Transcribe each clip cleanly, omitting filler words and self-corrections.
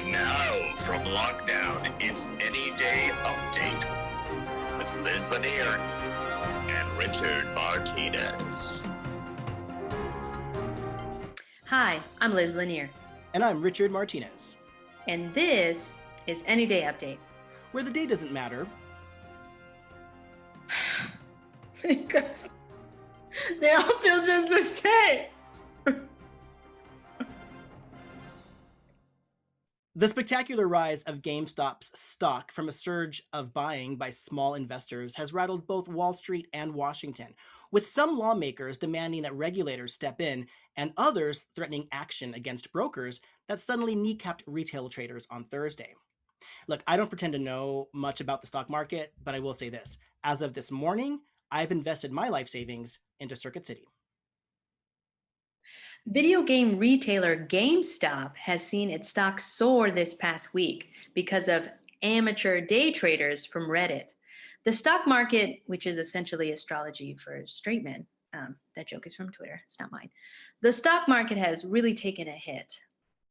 Now from lockdown, it's Any Day Update with Liz Lanier and Richard Martinez. Hi, I'm Liz Lanier. And I'm Richard Martinez. And this is Any Day Update. Where the day doesn't matter. Because they all feel just the same. The spectacular rise of GameStop's stock from a surge of buying by small investors has rattled both Wall Street and Washington, with some lawmakers demanding that regulators step in and others threatening action against brokers that suddenly kneecapped retail traders on Thursday. Look, I don't pretend to know much about the stock market, but I will say this. As of this morning, I've invested my life savings into Circuit City. Video game retailer GameStop has seen its stock soar this past week because of amateur day traders from Reddit. The stock market, which is essentially astrology for straight men, that joke is from Twitter, it's not mine. The stock market has really taken a hit,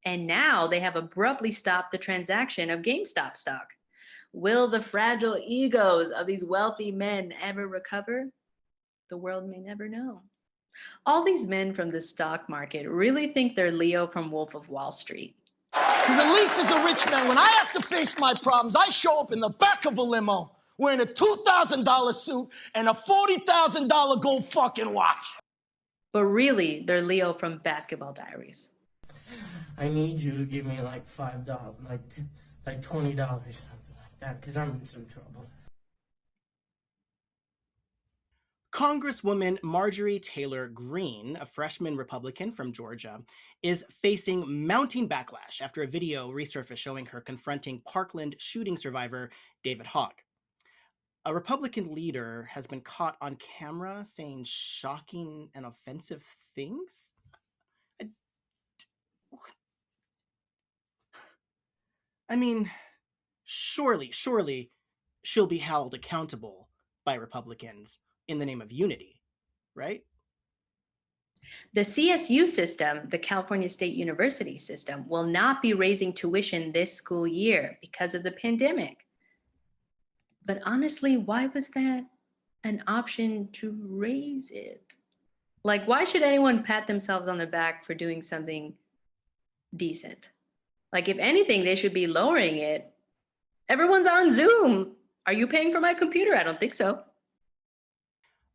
and now they have abruptly stopped the transaction of GameStop stock. Will the fragile egos of these wealthy men ever recover? The world may never know. All these men from the stock market really think they're Leo from Wolf of Wall Street. Because at least as a rich man, when I have to face my problems, I show up in the back of a limo wearing a $2,000 suit and a $40,000 gold fucking watch. But really, they're Leo from Basketball Diaries. I need you to give me like $5, like $20, something like that, because I'm in some trouble. Congresswoman Marjorie Taylor Greene, a freshman Republican from Georgia, is facing mounting backlash after a video resurfaced showing her confronting Parkland shooting survivor David Hogg. A Republican leader has been caught on camera saying shocking and offensive things? I mean, surely she'll be held accountable by Republicans in the name of unity, right? The CSU system, the California State University system, will not be raising tuition this school year because of the pandemic. But honestly, why was that an option to raise it? Like, why should anyone pat themselves on the back for doing something decent? Like, if anything, they should be lowering it. Everyone's on Zoom. Are you paying for my computer? I don't think so.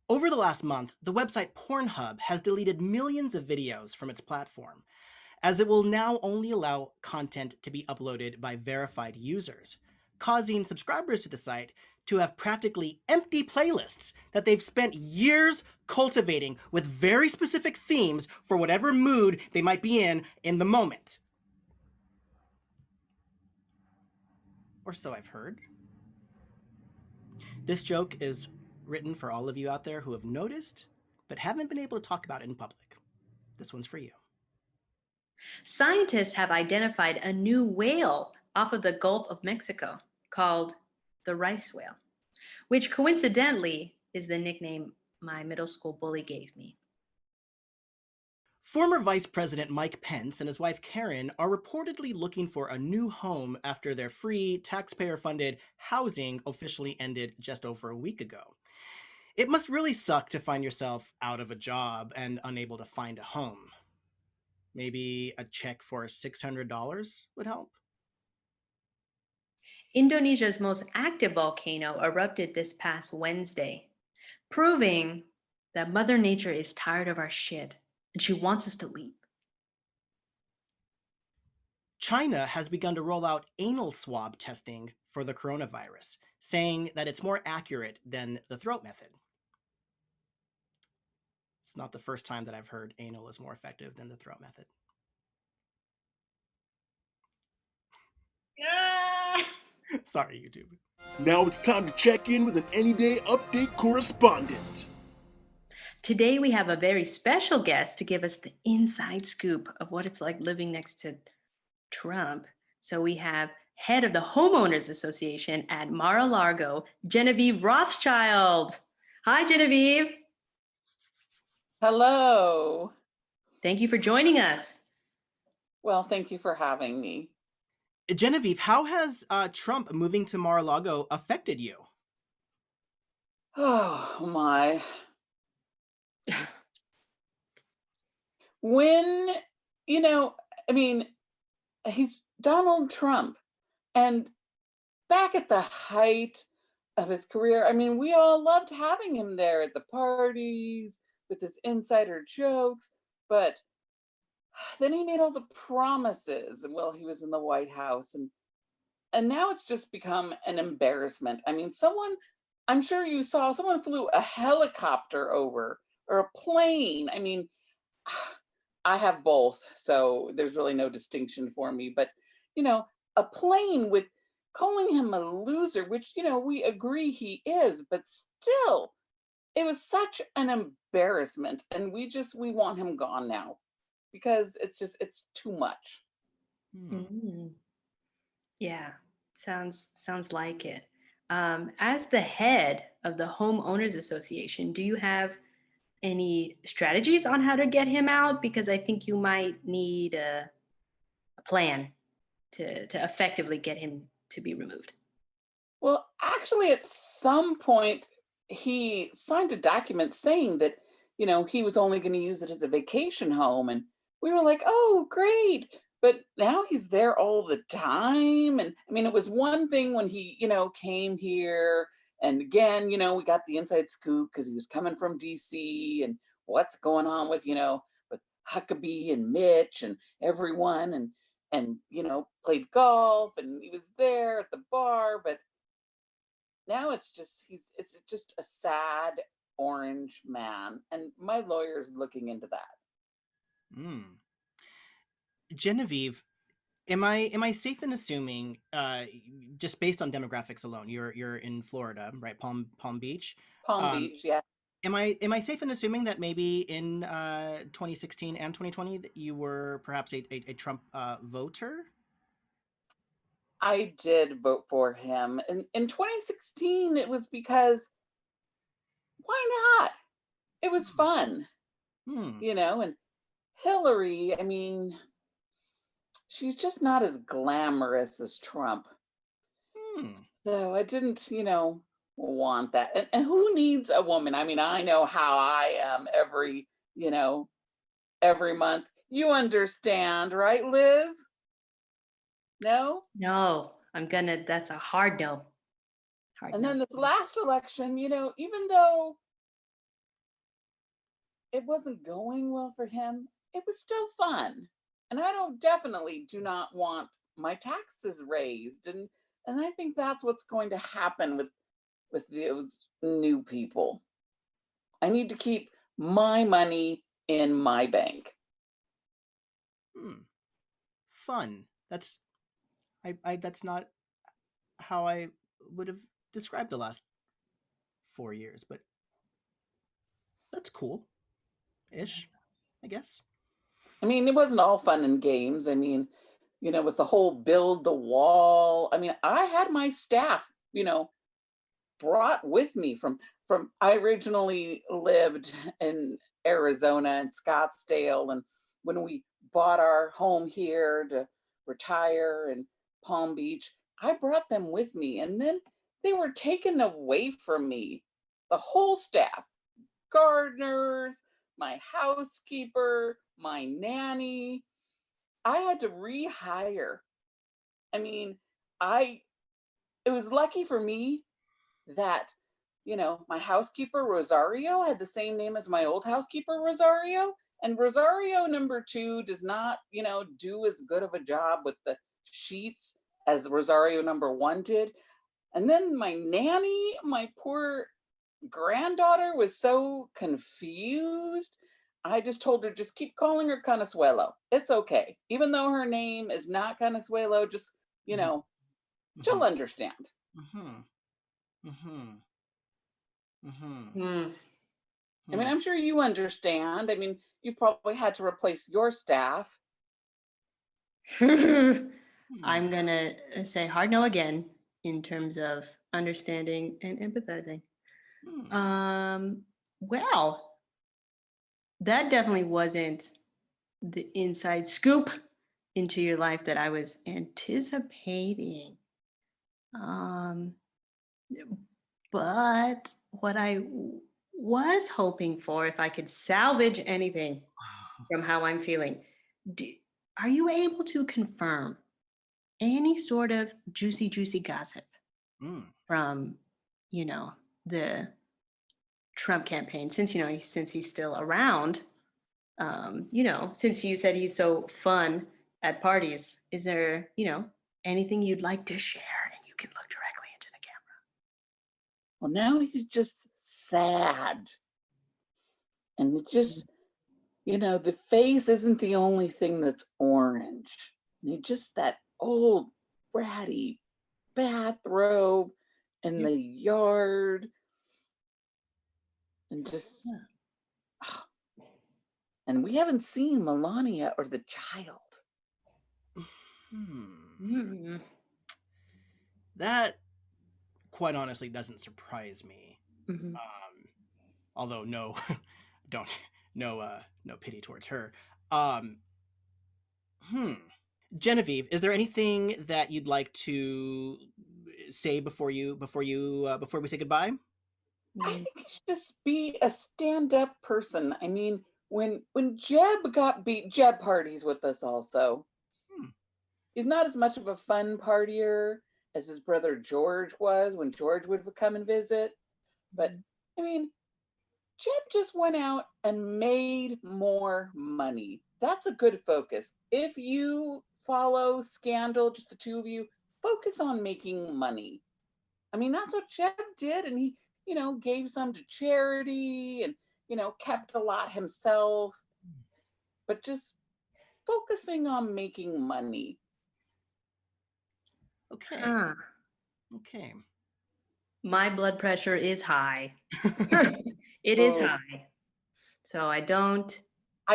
Over the last month, the website Pornhub has deleted millions of videos from its platform, as it will now only allow content to be uploaded by verified users, causing subscribers to the site to have practically empty playlists that they've spent years cultivating with very specific themes for whatever mood they might be in the moment. Or so I've heard. This joke is written for all of you out there who have noticed but haven't been able to talk about it in public. This one's for you. Scientists have identified a new whale off of the Gulf of Mexico called the rice whale, which coincidentally is the nickname my middle school bully gave me. Former Vice President Mike Pence and his wife Karen are reportedly looking for a new home after their free, taxpayer-funded housing officially ended just over a week ago. It must really suck to find yourself out of a job and unable to find a home. Maybe a check for $600 would help? Indonesia's most active volcano erupted this past Wednesday, proving that Mother Nature is tired of our shit and she wants us to leave. China has begun to roll out anal swab testing for the coronavirus, saying that it's more accurate than the throat method. It's not the first time that I've heard anal is more effective than the throat method. Sorry, YouTube. Now it's time to check in with an Any Day Update correspondent. Today we have a very special guest to give us the inside scoop of what it's like living next to Trump. So we have head of the Homeowners Association at Mar-A-Lago, Genevieve Rothschild. Hi, Genevieve. Hello. Thank you for joining us. Well, thank you for having me. Genevieve, how has Trump moving to Mar-a-Lago affected you? Oh my. When, you know, I mean, he's Donald Trump. And back at the height of his career, I mean, we all loved having him there at the parties with his insider jokes. But then he made all the promises while he was in the White House. And now it's just become an embarrassment. I mean, I'm sure you saw someone flew a helicopter over or a plane. I mean, I have both, so there's really no distinction for me. But, a plane with calling him a loser, which, we agree he is, but still, it was such an embarrassment. And we want him gone now because it's too much. Mm. Yeah, sounds like it. As the head of the homeowners association, do you have any strategies on how to get him out? Because I think you might need a plan to effectively get him to be removed. Well, actually, at some point, he signed a document saying that, he was only going to use it as a vacation home. And we were like, oh, great. But now he's there all the time. And I mean, it was one thing when he, came here. And again, we got the inside scoop because he was coming from DC and what's going on with, with Huckabee and Mitch and everyone and, played golf and he was there at the bar. But now it's just a sad orange man, and my lawyer's looking into that. Mm. Genevieve, am I safe in assuming, just based on demographics alone, you're in Florida, right? Palm Beach. Palm Beach, yeah. Am I safe in assuming that maybe in 2016 and 2020 that you were perhaps a Trump voter? I did vote for him. In 2016, it was because why not? It was fun, Hmm. and Hillary, I mean, she's just not as glamorous as Trump. Hmm. So I didn't, want that. And who needs a woman? I mean, I know how I am every month. You understand, right, Liz? No? No, that's a hard no. Hard And no. then this last election, even though it wasn't going well for him, it was still fun. And I definitely do not want my taxes raised. And I think that's what's going to happen with those new people. I need to keep my money in my bank. Fun. That's that's not how I would have described the last 4 years, but that's cool-ish, I guess. I mean, it wasn't all fun and games. I mean, with the whole build the wall. I mean, I had my staff, brought with me from I originally lived in Arizona and Scottsdale, and when we bought our home here to retire in Palm Beach, I brought them with me, and then they were taken away from me. The whole staff, gardeners, my housekeeper, my nanny. I had to rehire. I mean, I it was lucky for me that my housekeeper Rosario had the same name as my old housekeeper Rosario, and Rosario number 2 does not do as good of a job with the sheets as Rosario number 1 did. And then my nanny, my poor granddaughter, was so confused. I just told her, just keep calling her Consuelo. It's okay, even though her name is not Consuelo. Just she'll understand. Mm-hmm. Mm-hmm. Mm-hmm. Mm. I mean, I'm sure you understand. I mean, you've probably had to replace your staff. I'm gonna say hard no again in terms of understanding and empathizing. Well, that definitely wasn't the inside scoop into your life that I was anticipating. But what I was hoping for, if I could salvage anything from how I'm feeling, do, are you able to confirm any sort of juicy gossip from, the Trump campaign? Since, since he's still around, since you said he's so fun at parties, is there, anything you'd like to share? And you can look directly into the camera. Well, now he's just sad. And it just, the face isn't the only thing that's orange. And he's just that old ratty bathrobe in the yard. And just, and we haven't seen Melania or the child. That, quite honestly, doesn't surprise me. Although no pity towards her. Genevieve, is there anything that you'd like to say before we say goodbye? I think you should just be a stand-up person. I mean, when Jeb got beat, Jeb parties with us also. He's not as much of a fun partier as his brother George was when George would come and visit. But I mean, Jeb just went out and made more money. That's a good focus. If you follow Scandal, just the two of you, focus on making money. I mean, that's what Jeb did. And he, gave some to charity and, kept a lot himself. But just focusing on making money. Okay. Okay. My blood pressure is high. It is high. So I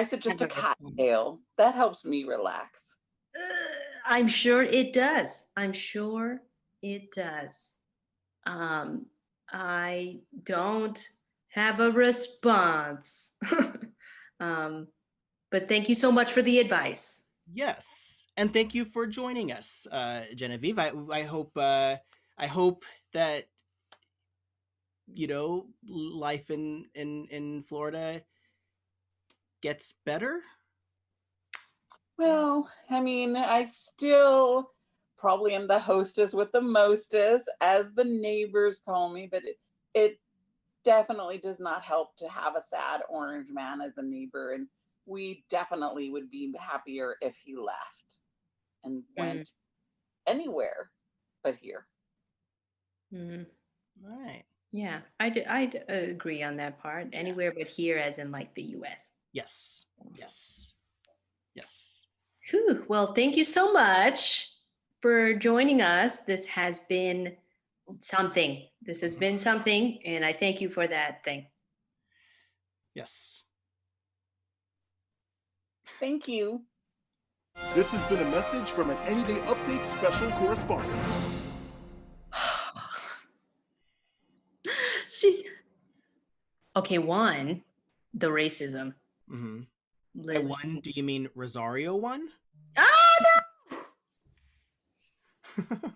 suggest a cocktail. That helps me relax. I'm sure it does. I don't have a response. But thank you so much for the advice. Yes, and thank you for joining us, Genevieve. I hope that life in Florida gets better. Well, I mean, I still probably am the hostess with the mostest, as the neighbors call me, but it definitely does not help to have a sad orange man as a neighbor. And we definitely would be happier if he left and went anywhere but here. All right. Yeah, I'd agree on that part. Anywhere but here, as in like the U.S. Yes. Whew. Well, thank you so much for joining us. This has been something. And I thank you for that thing. Yes. Thank you. This has been a message from an Any Day Update special correspondent. Okay, one, the racism. By one, do you mean Rosario one? No!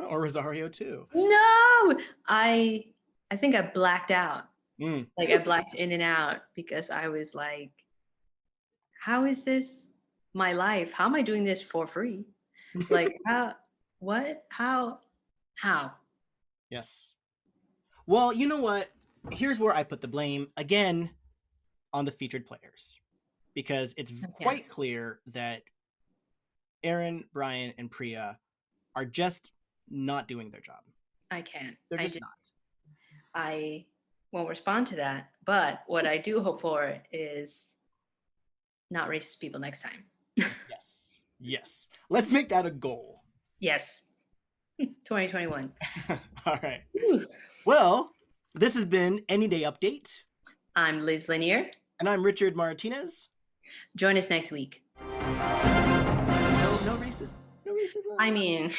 Or Rosario 2? No! I think I blacked out. Like I blacked in and out because I was like, how is this my life? How am I doing this for free? Like, how? Yes. Well, you know what? Here's where I put the blame again on the featured players, because it's quite clear that Aaron, Brian, and Priya are just not doing their job. I can't. They're just not. I won't respond to that. But what I do hope for is not racist people next time. Yes. Let's make that a goal. Yes. 2021. All right. Whew. Well, this has been Any Day Update. I'm Liz Lanier. And I'm Richard Martinez. Join us next week. No racism. I mean,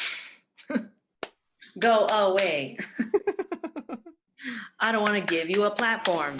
go away. I don't want to give you a platform.